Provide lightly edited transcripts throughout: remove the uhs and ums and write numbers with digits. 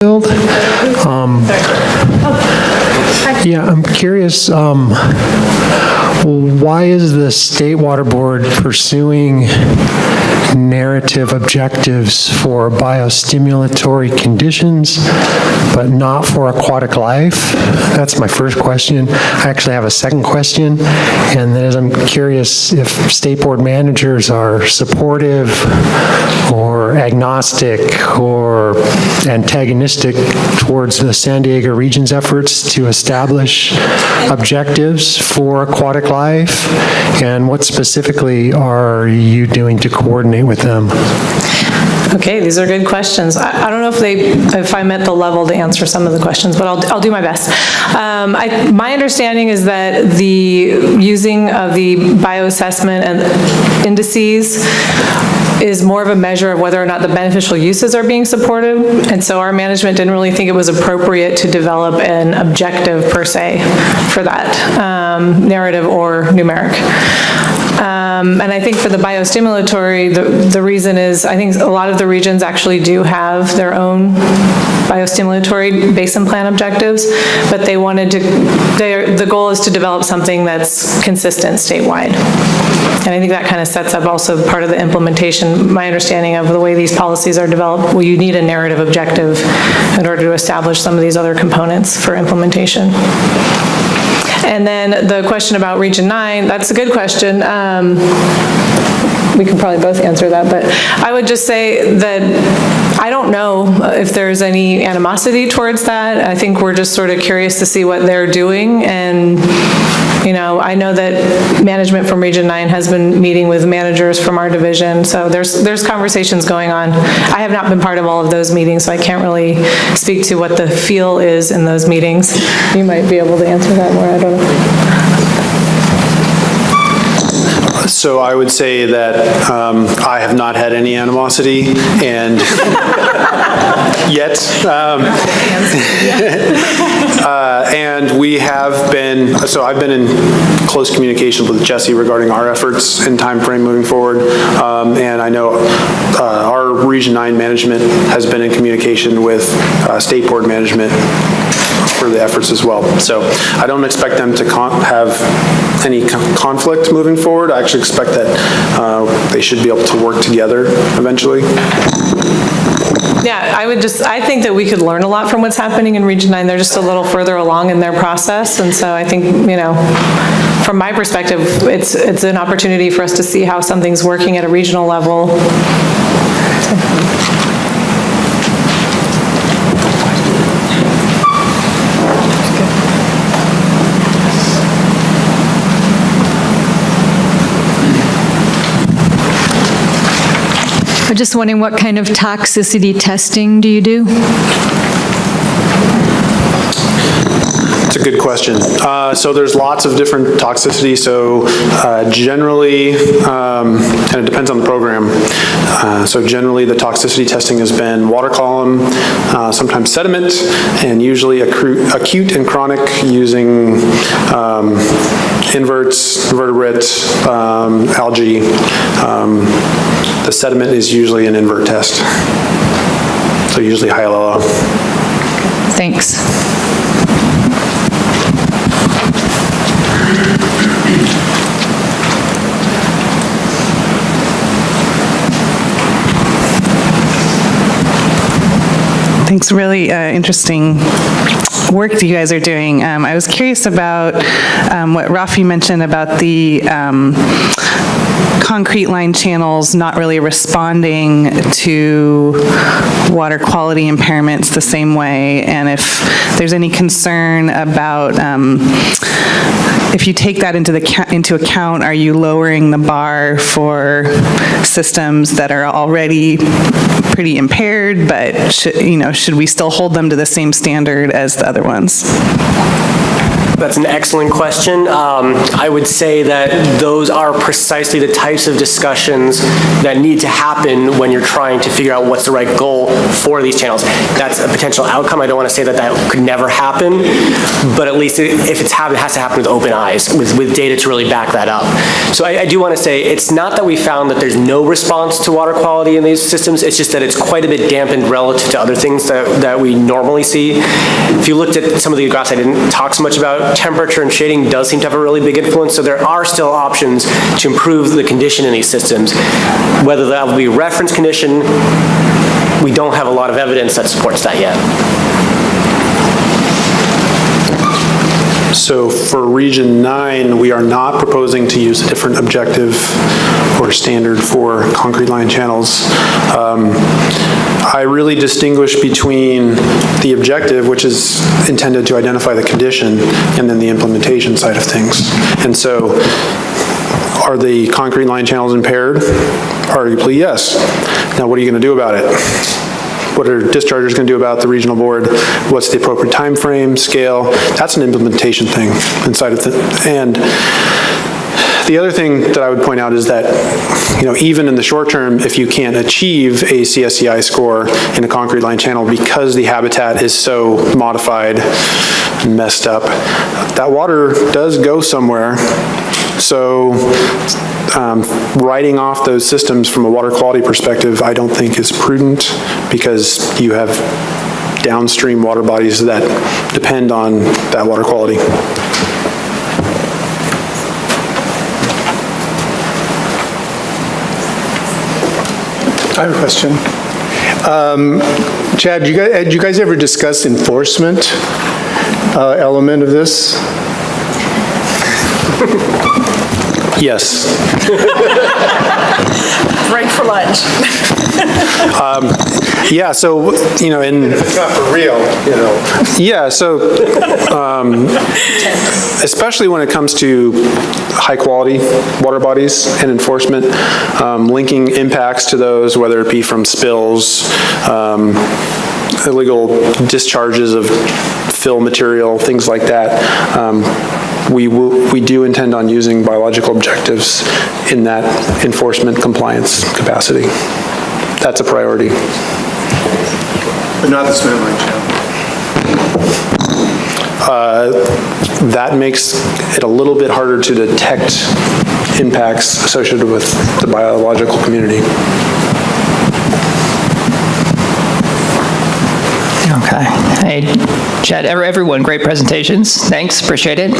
Yeah, I'm curious, why is the State Water Board pursuing narrative objectives for biostimulatory conditions, but not for aquatic life? That's my first question. I actually have a second question, and then I'm curious if State Board managers are supportive or agnostic or antagonistic towards the San Diego region's efforts to establish objectives for aquatic life, and what specifically are you doing to coordinate with them? Okay, these are good questions. I don't know if I met the level to answer some of the questions, but I'll do my best. My understanding is that the using of the bioassessment and indices is more of a measure of whether or not the beneficial uses are being supported, and so our management didn't really think it was appropriate to develop an objective per se for that, narrative or numeric. And I think for the biostimulatory, the reason is, I think a lot of the regions actually do have their own biostimulatory basin plan objectives, but they wanted to, the goal is to develop something that's consistent statewide. And I think that kind of sets up also part of the implementation. My understanding of the way these policies are developed, well, you need a narrative objective in order to establish some of these other components for implementation. And then the question about Region 9, that's a good question. We can probably both answer that, but I would just say that I don't know if there's any animosity towards that. I think we're just sort of curious to see what they're doing, and you know, I know that management from Region 9 has been meeting with managers from our division, so there's conversations going on. I have not been part of all of those meetings, so I can't really speak to what the feel is in those meetings. You might be able to answer that more, I don't know. So I would say that I have not had any animosity, and yet, and we have been, so I've been in close communication with Jesse regarding our efforts and time frame moving forward, and I know our Region 9 management has been in communication with State Board management for the efforts as well. So I don't expect them to have any conflict moving forward. I actually expect that they should be able to work together eventually. Yeah, I think that we could learn a lot from what's happening in Region 9. They're just a little further along in their process, and so I think, you know, from my perspective, it's an opportunity for us to see how something's working at a regional level. I'm just wondering, what kind of toxicity testing do you do? It's a good question. So there's lots of different toxicity. So generally, and it depends on the program. So generally the toxicity testing has been water column, sometimes sediment, and usually acute and chronic using inverts, vertebrate, algae. The sediment is usually an invert test. So usually high LLO. Thanks. Thanks, really interesting work that you guys are doing. I was curious about what Rafi mentioned about the concrete line channels not really responding to water quality impairments the same way, and if there's any concern about if you take that into account, are you lowering the bar for systems that are already pretty impaired, but should we still hold them to the same standard as the other ones? That's an excellent question. I would say that those are precisely the types of discussions that need to happen when you're trying to figure out what's the right goal for these channels. That's a potential outcome. I don't want to say that that could never happen, but at least if it's happened, it has to happen with open eyes, with data to really back that up. So I do want to say it's not that we found that there's no response to water quality in these systems, it's just that it's quite a bit dampened relative to other things that we normally see. If you looked at some of the graphs I didn't talk so much about, temperature and shading does seem to have a really big influence, so there are still options to improve the condition in these systems. Whether that will be reference condition, we don't have a lot of evidence that supports that yet. So for Region 9, we are not proposing to use a different objective or standard for concrete line channels. I really distinguish between the objective, which is intended to identify the condition, and then the implementation side of things. And so, are the concrete line channels impaired? Arguably, yes. Now, what are you going to do about it? What are dischargers going to do about the regional board? What's the appropriate time frame, scale? That's an implementation thing inside of and the other thing that I would point out is that, even in the short term, if you can't achieve a CSCI score in a concrete line channel because the habitat is so modified and messed up, that water does go somewhere. So writing off those systems from a water quality perspective, I don't think is prudent, because you have downstream water bodies that depend on that water quality. I have a question. Chad, had you guys ever discussed enforcement element of this? Yes. Break for lunch. Yeah, so, It's not for real, Yeah, so especially when it comes to high-quality water bodies and enforcement, linking impacts to those, whether it be from spills, illegal discharges of fill material, things like that. We do intend on using biological objectives in that enforcement compliance capacity. That's a priority. but not the cement line channel. That makes it a little bit harder to detect impacts associated with the biological community. Okay. Hey, Chad, everyone, great presentations. Thanks, appreciate it.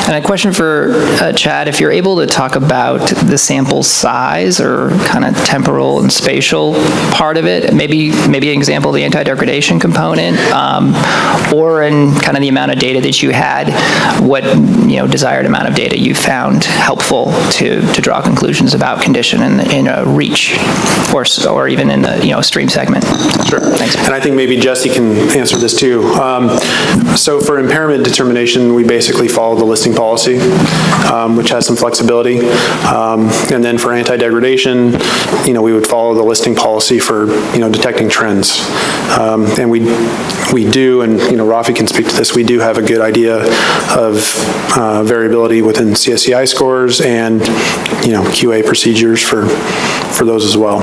And a question for Chad, if you're able to talk about the sample size or kind of temporal and spatial part of it, maybe an example of the anti-degradation component, or in kind of the amount of data that you had, what desired amount of data you found helpful to draw conclusions about condition in a reach or even in the stream segment. Sure. Thanks. And I think maybe Jesse can answer this too. So for impairment determination, we basically follow the listing policy, which has some flexibility. And then for anti-degradation, we would follow the listing policy for, detecting trends. And we do, and Rafi can speak to this, we do have a good idea of variability within CSCI scores and, QA procedures for those as well.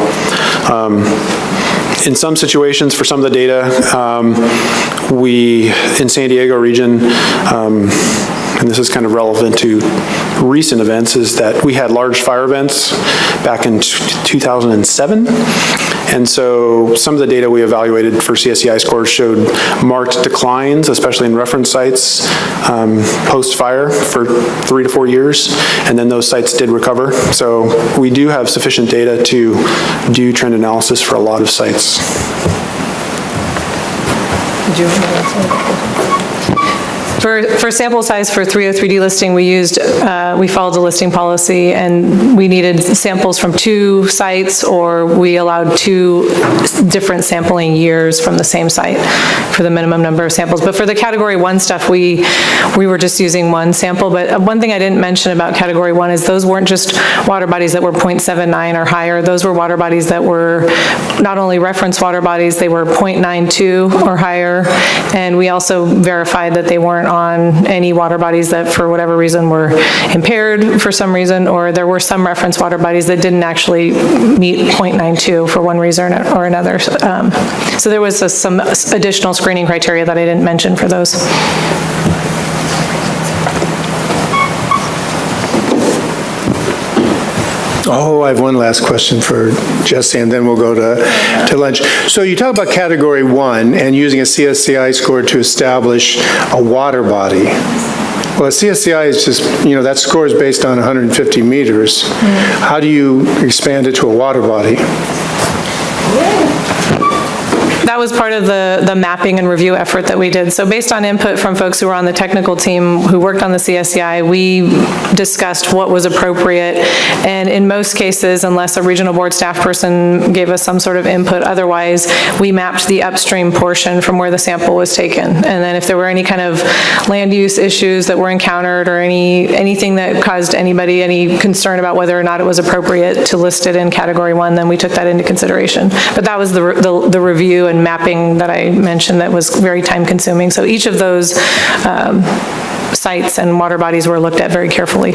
In some situations, for some of the data, we, in San Diego region, and this is kind of relevant to recent events, is that we had large fire events back in 2007. And so some of the data we evaluated for CSCI scores showed marked declines, especially in reference sites, post-fire for 3 to 4 years, and then those sites did recover. So we do have sufficient data to do trend analysis for a lot of sites. Did you For sample size for 303D listing, we followed the listing policy, and we needed samples from 2 sites, or we allowed 2 different sampling years from the same site for the minimum number of samples. But for the category 1 stuff, we were just using 1 sample. But one thing I didn't mention about category 1 is those weren't just water bodies that were 0.79 or higher. Those were water bodies that were not only reference water bodies, they were 0.92 or higher, and we also verified that they weren't on any water bodies that for whatever reason were impaired for some reason, or there were some reference water bodies that didn't actually meet 0.92 for one reason or another. So there was some additional screening criteria that I didn't mention for those. Oh, I have one last question for Jesse, and then we'll go to lunch. So you talk about category 1 and using a CSCI score to establish a water body. Well, a CSCI is just, that score is based on 150 meters. How do you expand it to a water body? That was part of the mapping and review effort that we did. So based on input from folks who were on the technical team who worked on the CSCI, we discussed what was appropriate. And in most cases, unless a regional board staff person gave us some sort of input, otherwise, we mapped the upstream portion from where the sample was taken. And then if there were any kind of land use issues that were encountered or anything that caused anybody any concern about whether or not it was appropriate to list it in category 1, then we took that into consideration. But that was the review and mapping that I mentioned that was very time consuming. So each of those sites and water bodies were looked at very carefully.